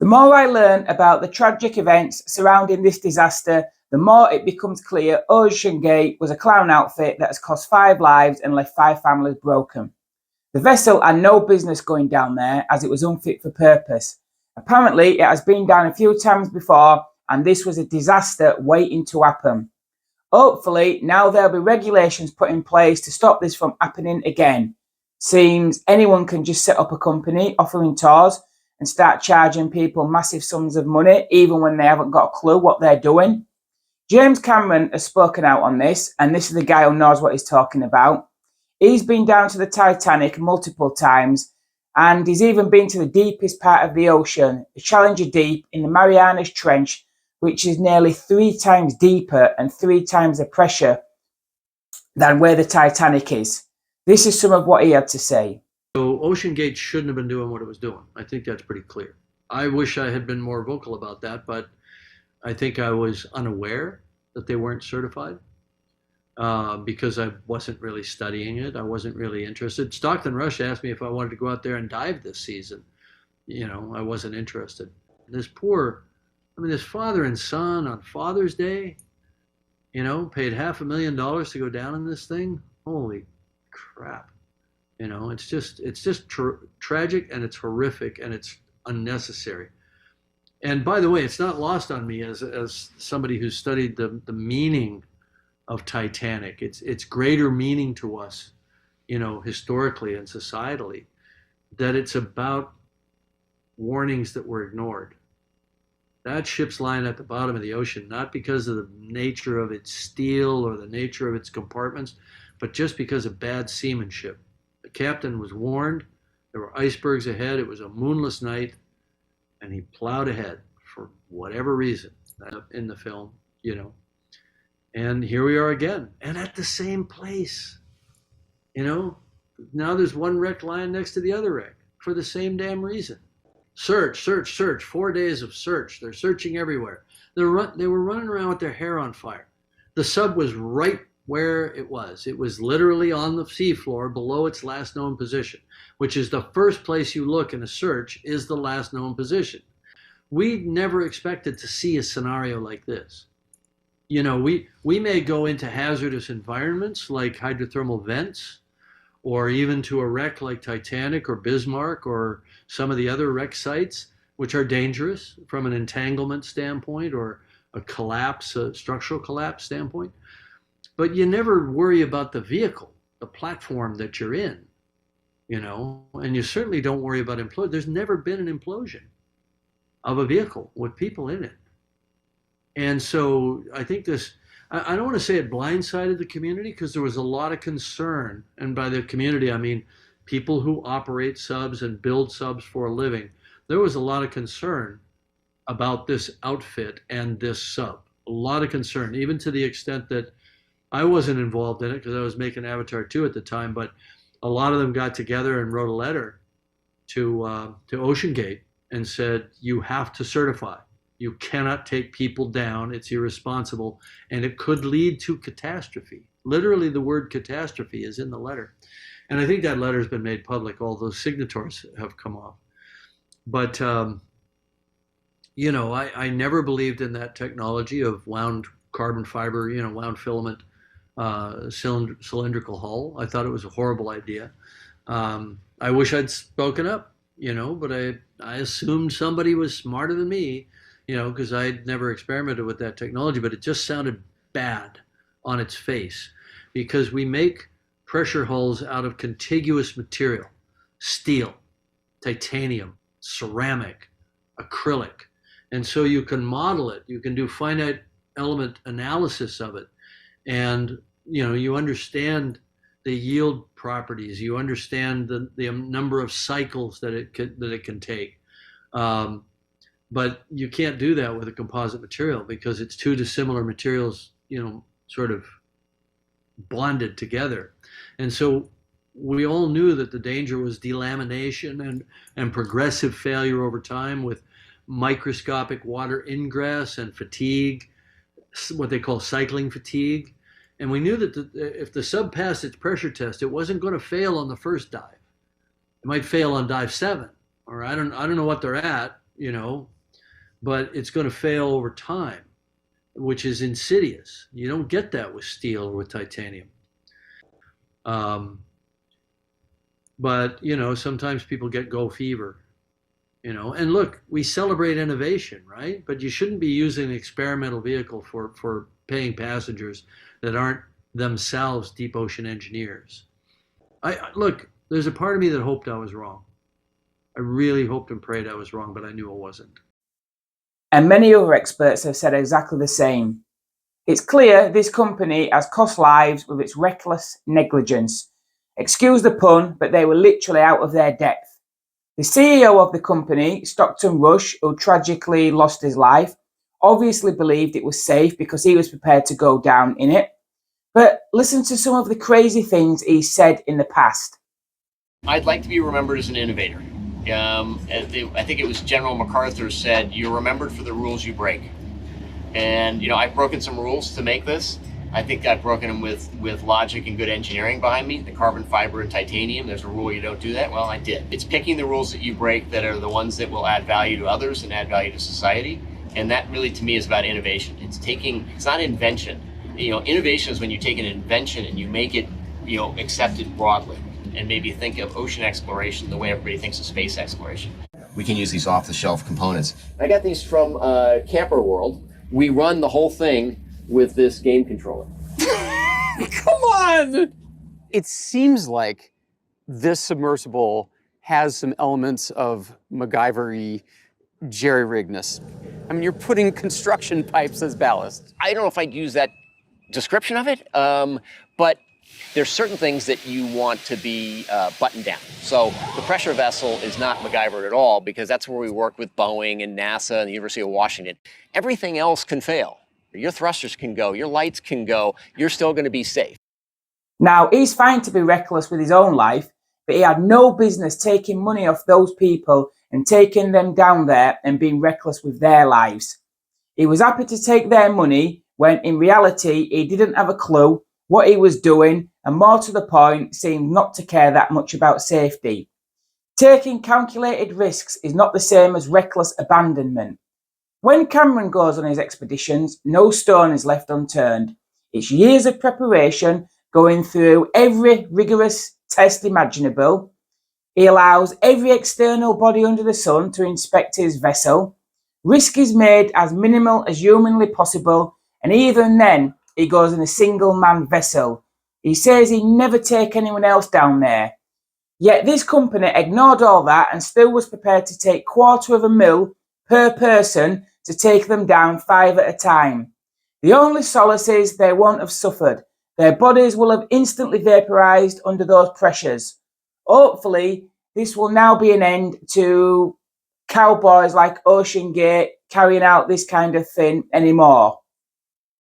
The more I learn about the tragic events surrounding this disaster, the more it becomes clear Oceangate was a clown outfit that has cost 5 lives and left 5 families broken. The vessel had no business going down there as it was unfit for purpose. Apparently, it has been down a few times before, and this was a disaster waiting to happen. Hopefully, now there'll be regulations put in place to stop this from happening again. Seems anyone can just set up a company offering tours and start charging people massive sums of money, even when they haven't got a clue what they're doing. James Cameron has spoken out on this, and this is the guy who knows what he's talking about. He's been down to the Titanic multiple times, and he's even been to the deepest part of the ocean, the Challenger Deep in the Marianas Trench, which is nearly 3 times deeper and 3 times the pressure than where the Titanic is. This is some of what he had to say. So Oceangate shouldn't have been doing what it was doing. I think that's pretty clear. I wish I had been more vocal about that, but I think I was unaware that they weren't certified because I wasn't really studying it. I wasn't really interested. Stockton Rush asked me if I wanted to go out there and dive this season. I wasn't interested. This father and son on Father's Day, paid $500,000 to go down in this thing. Holy crap. It's just tragic, and it's horrific, and it's unnecessary. And by the way, it's not lost on me as somebody who's studied the meaning of Titanic. It's greater meaning to us, historically and societally, that it's about warnings that were ignored. That ship's lying at the bottom of the ocean, not because of the nature of its steel or the nature of its compartments, but just because of bad seamanship. The captain was warned. There were icebergs ahead. It was a moonless night, and he plowed ahead for whatever reason in the film, And here we are again, and at the same place. Now there's one wreck lying next to the other wreck for the same damn reason. Search, search, search. 4 days of search. They're searching everywhere. They were running around with their hair on fire. The sub was right where it was. It was literally on the seafloor below its last known position, which is the first place you look in a search is the last known position. We never expected to see a scenario like this. We may go into hazardous environments like hydrothermal vents, or even to a wreck like Titanic or Bismarck or some of the other wreck sites, which are dangerous from an entanglement standpoint or a structural collapse standpoint. But you never worry about the vehicle, the platform that you're in, and you certainly don't worry about implosion. There's never been an implosion of a vehicle with people in it. And so I think I don't want to say it blindsided the community, because there was a lot of concern. And by the community, I mean people who operate subs and build subs for a living. There was a lot of concern about this outfit and this sub. A lot of concern, even to the extent that I wasn't involved in it because I was making Avatar 2 at the time, but a lot of them got together and wrote a letter to Oceangate and said, you have to certify. You cannot take people down. It's irresponsible, and it could lead to catastrophe. Literally, the word catastrophe is in the letter. And I think that letter has been made public. All those signatories have come off. But, I never believed in that technology of wound carbon fiber, wound filament, cylindrical hull. I thought it was a horrible idea. I wish I'd spoken up, but I assumed somebody was smarter than me, because I'd never experimented with that technology, but it just sounded bad on its face, because we make pressure hulls out of contiguous material: steel, titanium, ceramic, acrylic. And so you can model it, you can do finite element analysis of it, and you understand the yield properties, you understand the number of cycles that it can take. But you can't do that with a composite material, because it's two dissimilar materials, sort of bonded together. And so we all knew that the danger was delamination and progressive failure over time, with microscopic water ingress and fatigue, what they call cycling fatigue. And we knew that if the sub passed its pressure test, it wasn't going to fail on the first dive. It might fail on dive 7, or I don't know what they're at, you know, but it's going to fail over time, which is insidious. You don't get that with steel or with titanium. Um, but, you know, sometimes people get go fever, you know, and look, we celebrate innovation, right? But you shouldn't be using an experimental vehicle for paying passengers that aren't themselves deep ocean engineers. Look, there's a part of me that hoped I was wrong. I really hoped and prayed I was wrong, but I knew I wasn't. And many other experts have said exactly the same. It's clear this company has cost lives with its reckless negligence. Excuse the pun, but they were literally out of their depth. The CEO of the company, Stockton Rush, who tragically lost his life, obviously believed it was safe because he was prepared to go down in it. But listen to some of the crazy things he said in the past. I'd like to be remembered as an innovator. I think it was General MacArthur said, "You're remembered for the rules you break." And, you know, I've broken some rules to make this. I think I've broken them with logic and good engineering behind me. The carbon fiber and titanium, there's a rule you don't do that. Well, I did. It's picking the rules that you break that are the ones that will add value to others and add value to society. And that really, to me, is about innovation. It's not invention. You know, innovation is when you take an invention and you make it, you know, accepted broadly. And maybe think of ocean exploration the way everybody thinks of space exploration. We can use these off-the-shelf components. I got these from Camper World. We run the whole thing with this game controller. Come on! It seems like this submersible has some elements of MacGyver-y jerry-riggedness. I mean, you're putting construction pipes as ballast. I don't know if I'd use that description of it, but there's certain things that you want to be buttoned down. So the pressure vessel is not MacGyver at all, because that's where we work with Boeing and NASA and the University of Washington. Everything else can fail. Your thrusters can go, your lights can go, you're still going to be safe. Now, he's fine to be reckless with his own life, but he had no business taking money off those people and taking them down there and being reckless with their lives. He was happy to take their money when in reality he didn't have a clue what he was doing, and more to the point, seemed not to care that much about safety. Taking calculated risks is not the same as reckless abandonment. When Cameron goes on his expeditions, no stone is left unturned. It's years of preparation, going through every rigorous test imaginable. He allows every external body under the sun to inspect his vessel. Risk is made as minimal as humanly possible, and even then, he goes in a single-man vessel. He says he'd never take anyone else down there. Yet this company ignored all that and still was prepared to take $250,000 per person to take them down 5 at a time. The only solace is they won't have suffered. Their bodies will have instantly vaporized under those pressures. Hopefully, this will now be an end to cowboys like Oceangate carrying out this kind of thing anymore.